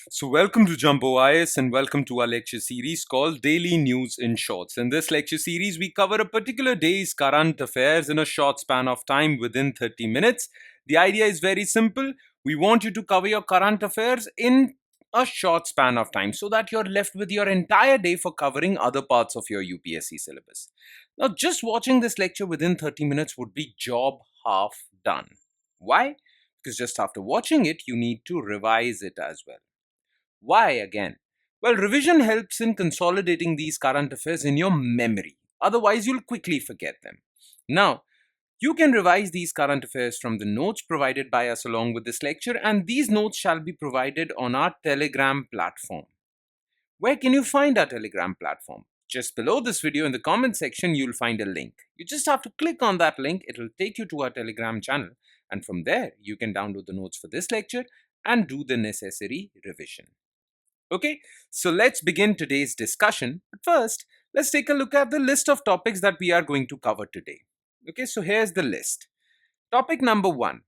So, welcome to Jumbo IS and welcome to our lecture series called Daily News in Shorts. In this lecture series, we cover a particular day's current affairs in a short span of time within 30 minutes. The idea is very simple. We want you to cover your current affairs in a short span of time so that you're left with your entire day for covering other parts of your UPSC syllabus. Now, just watching this lecture within 30 minutes would be job half done. Why? Because just after watching it, you need to revise it as well. Why again? Well, revision helps in consolidating these current affairs in your memory. Otherwise, you'll quickly forget them. Now, you can revise these current affairs from the notes provided by us along with this lecture, and these notes shall be provided on our Telegram platform. Where can you find our Telegram platform? Just below this video in the comment section, you'll find a link. You just have to click on that link. It'll take you to our Telegram channel, and from there, you can download the notes for this lecture and do the necessary revision. Okay, so let's begin today's discussion. But first, let's take a look at the list of topics that we are going to cover today. Okay, so here's the list. Topic number 1,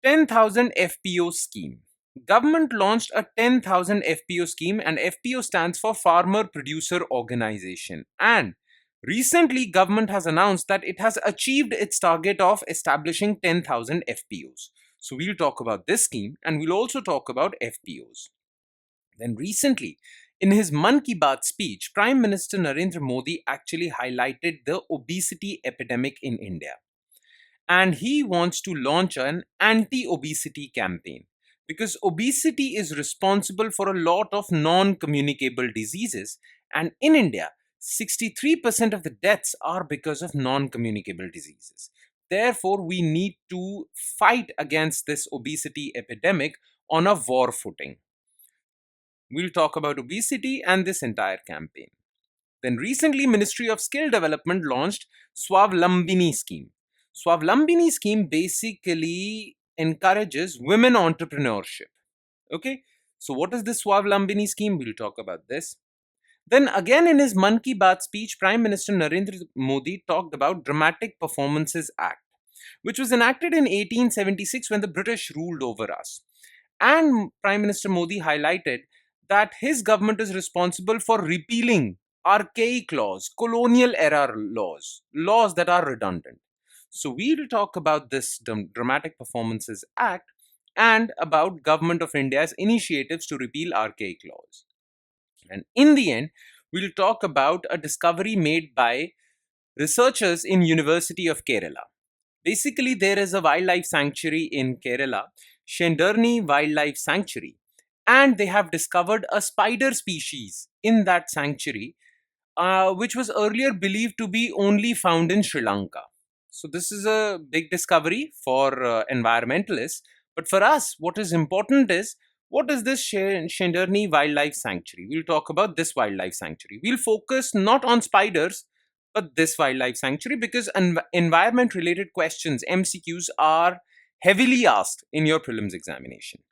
10,000 FPO scheme. Government launched a 10,000 FPO scheme, and FPO stands for Farmer Producer Organization. And recently, government has announced that it has achieved its target of establishing 10,000 FPOs. So we'll talk about this scheme and we'll also talk about FPOs. Then recently, in his Mann Ki Baat speech, Prime Minister Narendra Modi actually highlighted the obesity epidemic in India. And he wants to launch an anti-obesity campaign because obesity is responsible for a lot of non-communicable diseases. And in India, 63% of the deaths are because of non-communicable diseases. Therefore, we need to fight against this obesity epidemic on a war footing. We'll talk about obesity and this entire campaign. Then recently, Ministry of Skill Development launched Swavlambini Scheme. Swavlambini Scheme basically encourages women entrepreneurship. Okay, so what is the Swavlambini Scheme? We'll talk about this. Then again in his Mann Ki Baat speech, Prime Minister Narendra Modi talked about Dramatic Performances Act, which was enacted in 1876 when the British ruled over us. And Prime Minister Modi highlighted that his government is responsible for repealing archaic laws, colonial era laws that are redundant. So we'll talk about this Dramatic Performances Act and about Government of India's initiatives to repeal archaic laws. And in the end, we'll talk about a discovery made by researchers in University of Kerala. Basically, there is a wildlife sanctuary in Kerala, Shendurney Wildlife Sanctuary, and they have discovered a spider species in that sanctuary, which was earlier believed to be only found in Sri Lanka. So this is a big discovery for environmentalists. But for us, what is important is, what is this Shendurney Wildlife Sanctuary? We'll talk about this wildlife sanctuary. We'll focus not on spiders, but this wildlife sanctuary because environment-related questions, MCQs, are heavily asked in your prelims examination.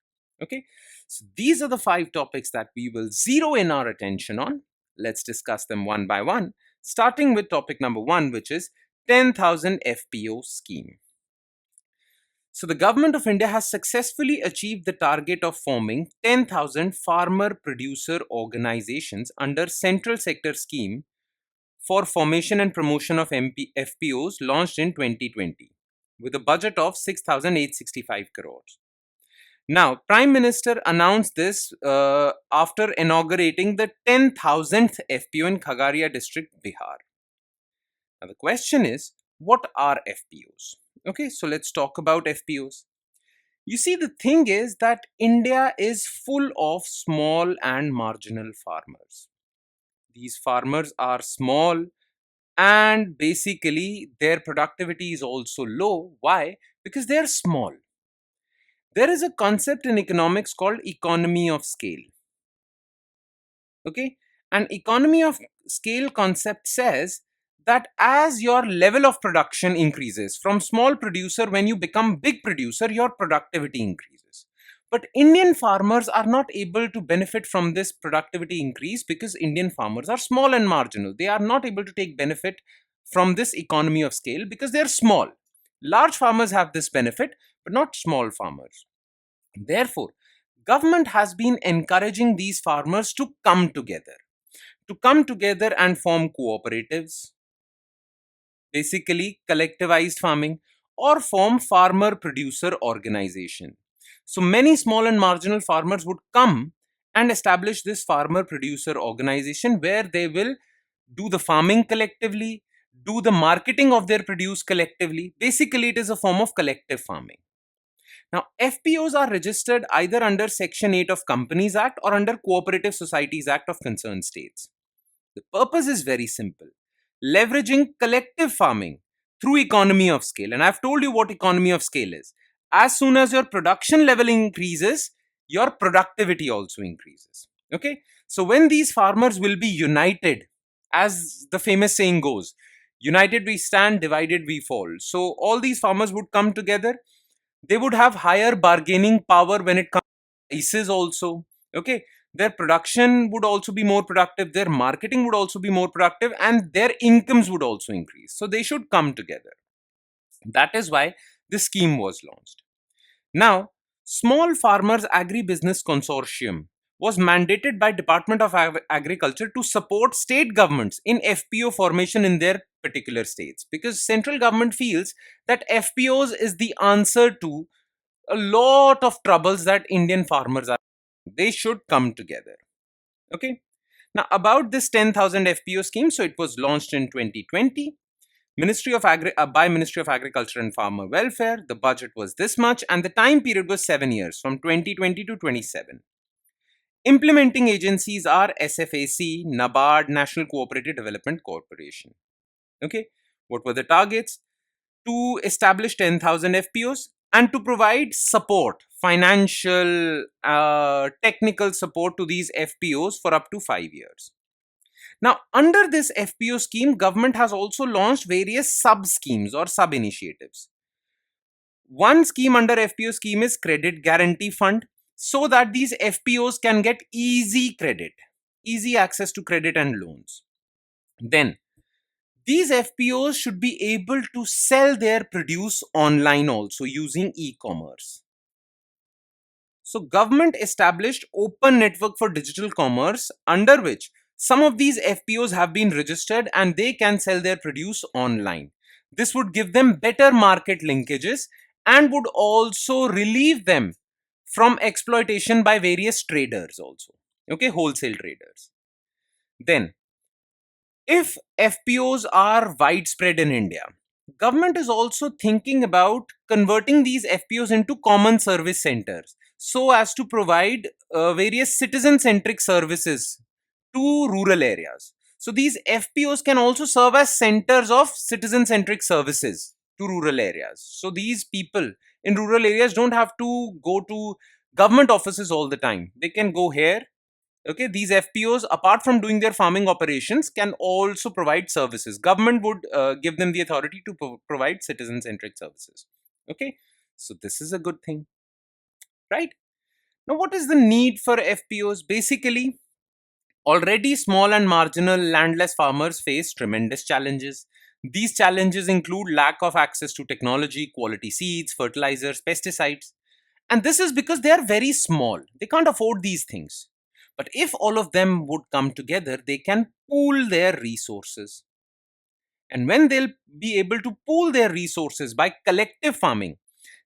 Okay, so these are the 5 topics that we will zero in our attention on. Let's discuss them one by one, starting with topic number 1, which is 10,000 FPO scheme. So the government of India has successfully achieved the target of forming 10,000 farmer producer organizations under central sector scheme for formation and promotion of FPOs launched in 2020 with a budget of 6,865 crores. Now, Prime Minister announced this after inaugurating the 10,000th FPO in Khagaria district, Bihar. Now, the question is, what are FPOs? Okay, so let's talk about FPOs. You see, the thing is that India is full of small and marginal farmers. These farmers are small and basically their productivity is also low. Why? Because they are small. There is a concept in economics called economy of scale. Okay, an economy of scale concept says that as your level of production increases from small producer, when you become big producer, your productivity increases. But Indian farmers are not able to benefit from this productivity increase because Indian farmers are small and marginal. They are not able to take benefit from this economy of scale because they are small. Large farmers have this benefit, but not small farmers. Therefore, Government has been encouraging these farmers to come together and form cooperatives, basically collectivized farming, or form farmer producer organization. So many small and marginal farmers would come and establish this farmer producer organization where they will do the farming collectively, do the marketing of their produce collectively. Basically, it is a form of collective farming. Now, FPOs are registered either under Section 8 of Companies Act or under Cooperative Societies Act of concerned states. The purpose is very simple: leveraging collective farming through economy of scale. And I've told you what economy of scale is. As soon as your production level increases, your productivity also increases. Okay, so when these farmers will be united, as the famous saying goes, united we stand, divided we fall. So all these farmers would come together. They would have higher bargaining power when it comes to prices also. Okay, their production would also be more productive, their marketing would also be more productive, and their incomes would also increase. So they should come together. That is why this scheme was launched. Now, Small Farmers Agribusiness Consortium was mandated by Department of Agriculture to support state governments in FPO formation in their particular states, because central government feels that FPOs is the answer to a lot of troubles that Indian farmers are. They should come together. Okay. Now, about this 10,000 FPO scheme, so it was launched in 2020. By Ministry of Agriculture and Farmer Welfare. The budget was this much, and the time period was 7 years, from 2020 to 27. Implementing agencies are SFAC, NABARD, National Cooperative Development Corporation. Okay, what were the targets? To establish 10,000 FPOs and to provide support, financial, technical support to these FPOs for up to 5 years. Now, under this FPO scheme, government has also launched various sub-schemes or sub-initiatives. One scheme under FPO scheme is Credit Guarantee Fund, so that these FPOs can get easy credit, easy access to credit and loans. Then, these FPOs should be able to sell their produce online also using e-commerce. So government established open network for digital commerce, under which some of these FPOs have been registered and they can sell their produce online. This would give them better market linkages and would also relieve them from exploitation by various traders also. Okay, wholesale traders. Then, if FPOs are widespread in India, government is also thinking about converting these FPOs into common service centers so as to provide various citizen-centric services to rural areas. So these FPOs can also serve as centers of citizen-centric services to rural areas. So these people in rural areas don't have to go to government offices all the time. They can go here. Okay, these FPOs, apart from doing their farming operations, can also provide services. Government would give them the authority to provide citizen-centric services. Okay, so this is a good thing, right? Now, what is the need for FPOs? Basically, already small and marginal landless farmers face tremendous challenges. These challenges include lack of access to technology, quality seeds, fertilizers, pesticides. And this is because they are very small. They can't afford these things. But if all of them would come together, they can pool their resources. And when they'll be able to pool their resources by collective farming,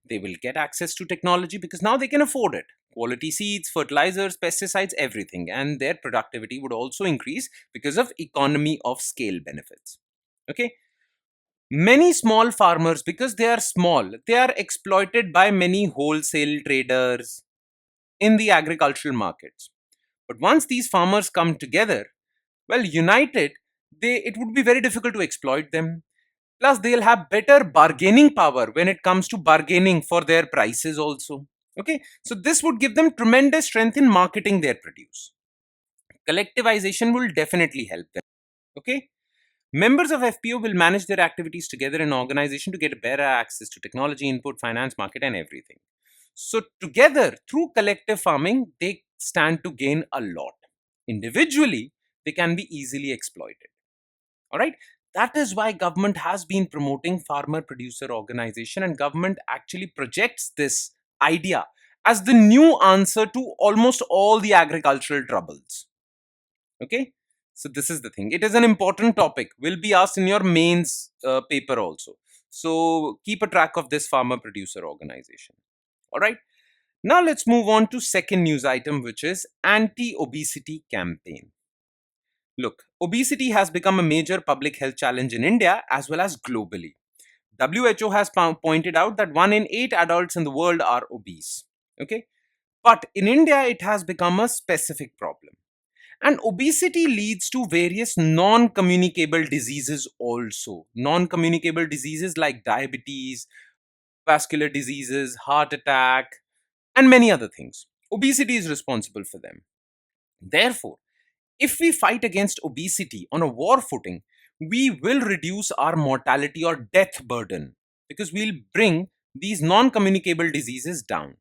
they will get access to technology because now they can afford it. Quality seeds, fertilizers, pesticides, everything. And their productivity would also increase because of economy of scale benefits. Okay. Many small farmers, because they are small, they are exploited by many wholesale traders in the agricultural markets. But once these farmers come together, well, united, it would be very difficult to exploit them. Plus, they'll have better bargaining power when it comes to bargaining for their prices also. Okay, so this would give them tremendous strength in marketing their produce. Collectivization will definitely help them. Okay, members of FPO will manage their activities together in organization to get better access to technology, input, finance, market, and everything. So together, through collective farming, they stand to gain a lot. Individually, they can be easily exploited. All right. That is why government has been promoting farmer producer organization, and government actually projects this idea as the new answer to almost all the agricultural troubles. Okay, so this is the thing. It is an important topic, will be asked in your mains paper also. So keep a track of this farmer producer organization. All right, now let's move on to second news item, which is anti-obesity campaign. Look, obesity has become a major public health challenge in India as well as globally. WHO has pointed out that 1 in 8 adults in the world are obese. Okay, but in India it has become a specific problem. And obesity leads to various non-communicable diseases also. Non-communicable diseases like diabetes, vascular diseases, heart attack, and many other things. Obesity is responsible for them. Therefore, if we fight against obesity on a war footing, we will reduce our mortality or death burden because we'll bring these non-communicable diseases down.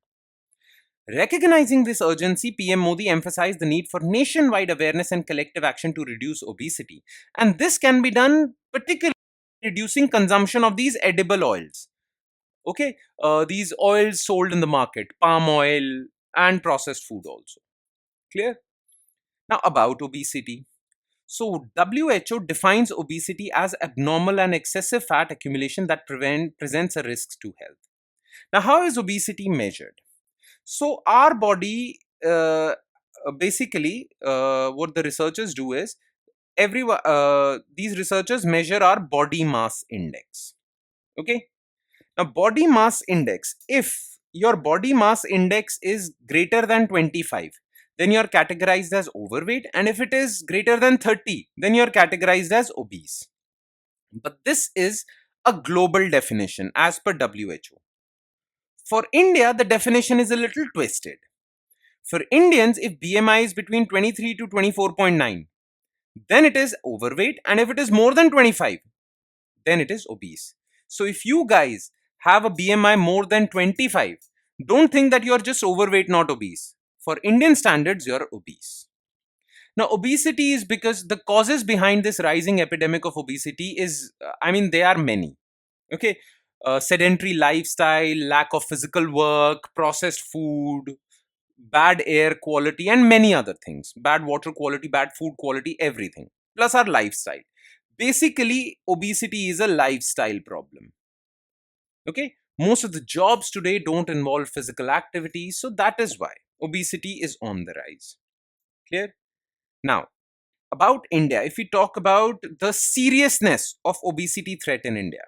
Recognizing this urgency, PM Modi emphasized the need for nationwide awareness and collective action to reduce obesity. And this can be done particularly reducing consumption of these edible oils. Okay, these oils sold in the market, palm oil and processed food also. Clear? Now about obesity. So WHO defines obesity as abnormal and excessive fat accumulation that presents a risk to health. Now how is obesity measured? So our body, basically, what the researchers do is these researchers measure our body mass index. Okay. Now, body mass index. If your body mass index is greater than 25, then you are categorized as overweight, and if it is greater than 30, then you are categorized as obese. But this is a global definition as per WHO. For India, the definition is a little twisted. For Indians, if BMI is between 23 to 24.9, then it is overweight, and if it is more than 25, then it is obese. So if you guys have a BMI more than 25, don't think that you are just overweight, not obese. For Indian standards, you are obese. Now, obesity is because the causes behind this rising epidemic of obesity is, they are many. Okay, sedentary lifestyle, lack of physical work, processed food, bad air quality, and many other things. Bad water quality, bad food quality, everything. Plus our lifestyle. Basically, obesity is a lifestyle problem. Okay, most of the jobs today don't involve physical activity, so that is why obesity is on the rise. Clear? Now, about India, if we talk about the seriousness of obesity threat in India.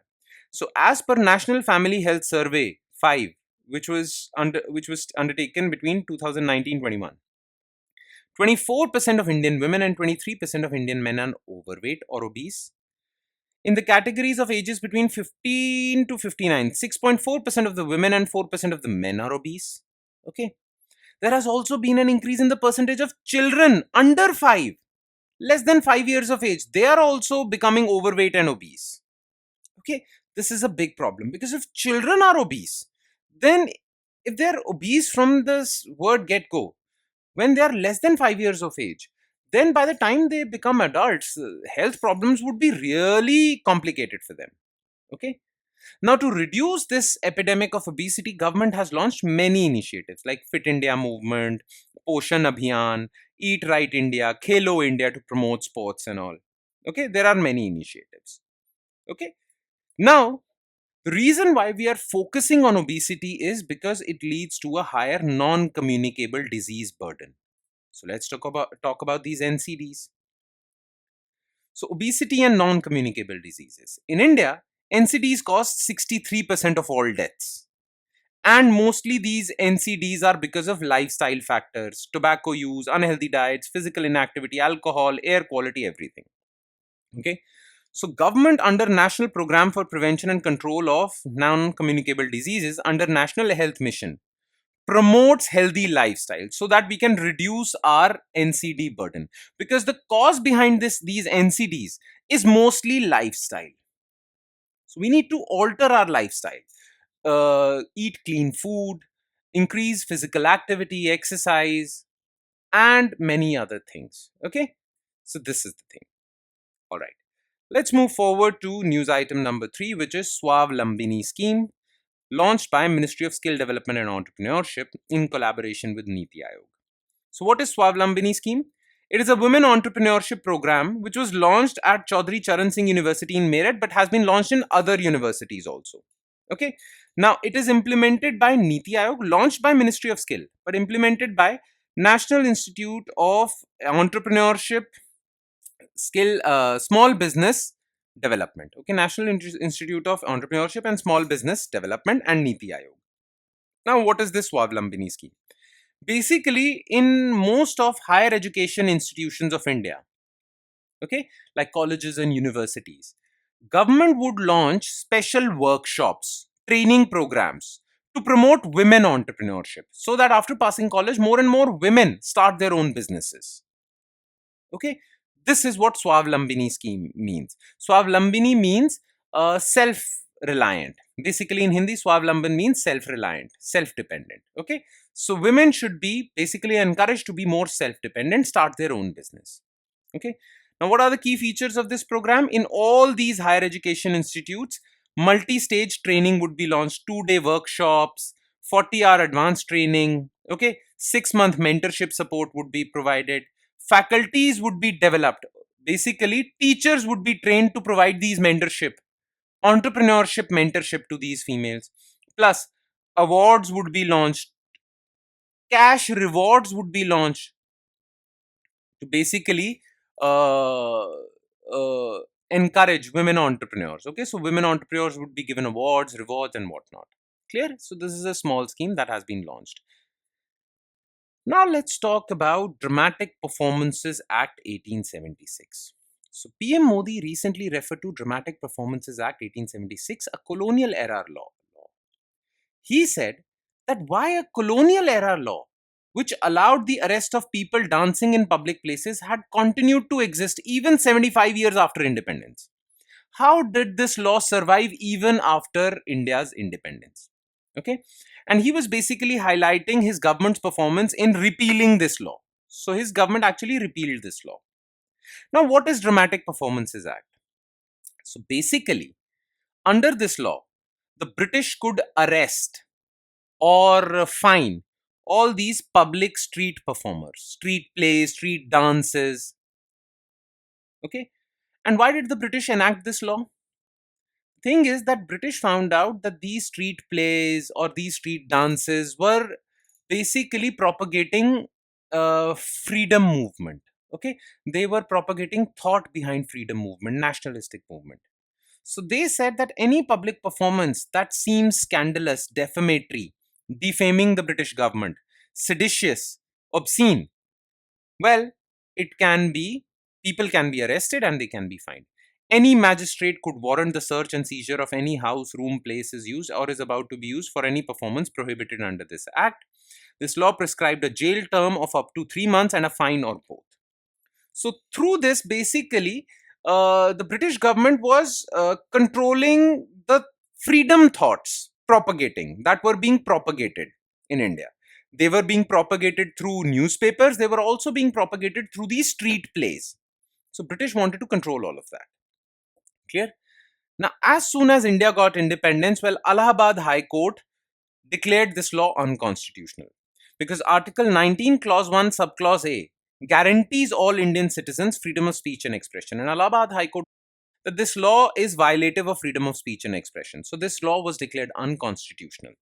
So as per National Family Health Survey 5, which was undertaken between 2019-21, 24% of Indian women and 23% of Indian men are overweight or obese. In the categories of ages between 15 to 59, 6.4% of the women and 4% of the men are obese. Okay. There has also been an increase in the percentage of children under 5, less than 5 years of age. They are also becoming overweight and obese. Okay. This is a big problem because if children are obese, then if they are obese from this word get go, when they are less than 5 years of age, then by the time they become adults, health problems would be really complicated for them. Okay. Now, to reduce this epidemic of obesity, government has launched many initiatives like Fit India Movement, Poshan Abhiyan, Eat Right India, Khelo India to promote sports and all. Okay, there are many initiatives. Okay. Now, the reason why we are focusing on obesity is because it leads to a higher non-communicable disease burden. So let's talk about these NCDs. So obesity and non-communicable diseases. In India, NCDs cause 63% of all deaths. And mostly these NCDs are because of lifestyle factors, tobacco use, unhealthy diets, physical inactivity, alcohol, air quality, everything. Okay. So government under National Program for Prevention and Control of Non-Communicable Diseases under National Health Mission promotes healthy lifestyle so that we can reduce our NCD burden, because the cause behind these NCDs is mostly lifestyle. So we need to alter our lifestyle, eat clean food, increase physical activity, exercise, and many other things. Okay, so this is the thing. All right, let's move forward to news item number 3, which is Swavlambini Scheme. launched by Ministry of Skill Development and Entrepreneurship in collaboration with Niti Aayog. So what is Swavlambini Scheme? It is a women entrepreneurship program which was launched at Chaudhry Charan Singh University in Meerut but has been launched in other universities also. Okay. Now it is implemented by Niti Aayog, launched by Ministry of Skill, but implemented by National Institute of Entrepreneurship, Skill, Small Business Development. Okay, National Institute of Entrepreneurship and Small Business Development and Niti Aayog. Now, what is this Swavlambini Scheme? Basically, in most of higher education institutions of India, okay, like colleges and universities, government would launch special workshops, training programs to promote women entrepreneurship so that after passing college, more and more women start their own businesses. Okay, this is what Swavlambini Scheme means. Swavlambini means self-reliant. Basically, in Hindi, Swavlamban means self-reliant, self-dependent. Okay, so women should be basically encouraged to be more self-dependent, start their own business. Okay, now what are the key features of this program? In all these higher education institutes, multi-stage training would be launched, 2-day workshops, 40-hour advanced training. Okay, 6-month mentorship support would be provided. Faculties would be developed. Basically, teachers would be trained to provide these mentorship, entrepreneurship mentorship to these females. Plus, awards would be launched, cash rewards would be launched to basically uh, uh, encourage women entrepreneurs. Okay, so women entrepreneurs would be given awards, rewards, and whatnot. Clear? So, this is a small scheme that has been launched. Now let's talk about Dramatic Performances Act 1876. So PM Modi recently referred to Dramatic Performances Act 1876, a colonial era law. He said that why a colonial era law which allowed the arrest of people dancing in public places had continued to exist even 75 years after independence. How did this law survive even after India's independence? Okay, and he was basically highlighting his government's performance in repealing this law. So his government actually repealed this law. Now, what is Dramatic Performances Act? So basically, under this law, the British could arrest or fine all these public street performers, street plays, street dances. Okay, and why did the British enact this law? Thing is that British found out that these street plays or these street dances were basically propagating freedom movement. Okay, they were propagating thought behind freedom movement, nationalistic movement. So they said that any public performance that seems scandalous, defamatory, defaming the British government, seditious, obscene, well, it can be, people can be arrested and they can be fined. Any magistrate could warrant the search and seizure of any house, room, place is used or is about to be used for any performance prohibited under this act. This law prescribed a jail term of up to 3 months and a fine or both. So through this, basically, the British government was controlling the freedom thoughts propagating that were being propagated in India. They were being propagated through newspapers. They were also being propagated through these street plays. So British wanted to control all of that. Clear? Now, as soon as India got independence, well, Allahabad High Court declared this law unconstitutional because Article 19, Clause 1, Subclause A guarantees all Indian citizens freedom of speech and expression. And Allahabad High Court that this law is violative of freedom of speech and expression. So this law was declared unconstitutional.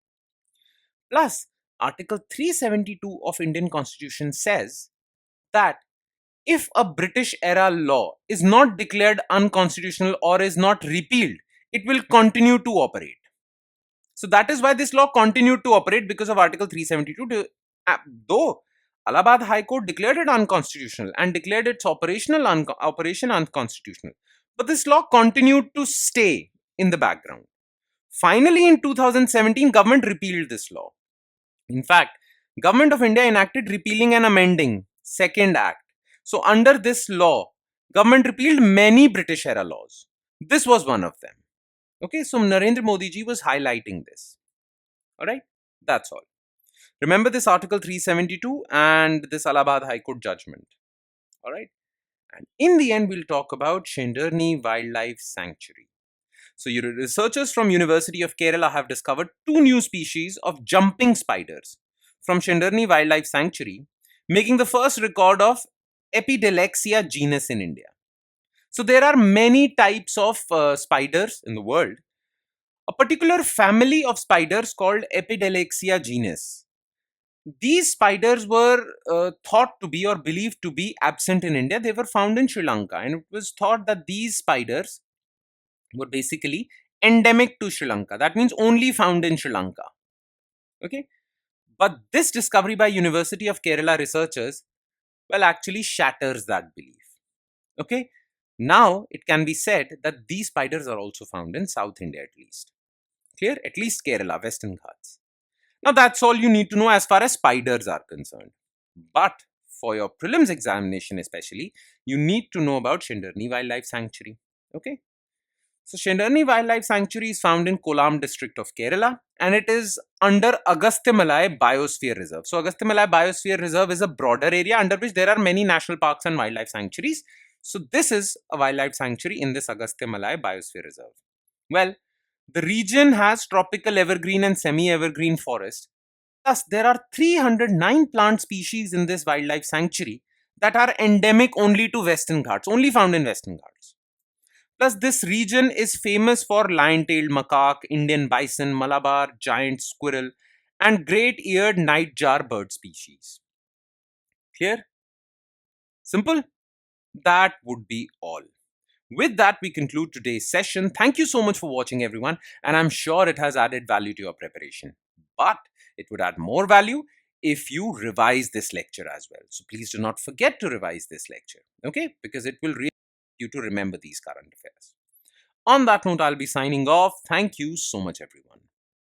Plus, Article 372 of Indian Constitution says that if a British era law is not declared unconstitutional or is not repealed, it will continue to operate. So that is why this law continued to operate because of Article 372. Though Allahabad High Court declared it unconstitutional and declared its operation unconstitutional, but this law continued to stay in the background. Finally, in 2017, government repealed this law. In fact, Government of India enacted repealing and amending Second Act. So under this law, government repealed many British era laws. This was one of them. Okay, so Narendra Modi ji was highlighting this. Alright, that's all. Remember this Article 372 and this Allahabad High Court judgment. Alright, and in the end, we'll talk about Shendurney Wildlife Sanctuary. So researchers from University of Kerala have discovered two new species of jumping spiders from Shendurney Wildlife Sanctuary, making the first record of Epidilexia genus in India. So there are many types of spiders in the world. A particular family of spiders called Epidilexia genus. These spiders were thought to be or believed to be absent in India. They were found in Sri Lanka, and it was thought that these spiders were basically endemic to Sri Lanka. That means only found in Sri Lanka. Okay, but this discovery by University of Kerala researchers, well, actually shatters that belief. Okay, now it can be said that these spiders are also found in South India at least. Clear? At least Kerala, Western Ghats. Now that's all you need to know as far as spiders are concerned. But for your prelims examination especially, you need to know about Shendurney Wildlife Sanctuary. Okay? So Shendurney Wildlife Sanctuary is found in Kolam district of Kerala, and it is under Agastyamalai Biosphere Reserve. So Agastyamalai Biosphere Reserve is a broader area under which there are many national parks and wildlife sanctuaries. So this is a wildlife sanctuary in this Agastyamalai Biosphere Reserve. Well, the region has tropical evergreen and semi-evergreen forest. Thus, there are 309 plant species in this wildlife sanctuary that are endemic only to Western Ghats, only found in Western Ghats. Plus, this region is famous for lion-tailed macaque, Indian bison, Malabar giant squirrel, and great-eared nightjar bird species. Clear? Simple? That would be all. With that, we conclude today's session. Thank you so much for watching, everyone, and I'm sure it has added value to your preparation. But it would add more value if you revise this lecture as well. So please do not forget to revise this lecture, okay? Because it will really help you to remember these current affairs. On that note, I'll be signing off. Thank you so much, everyone.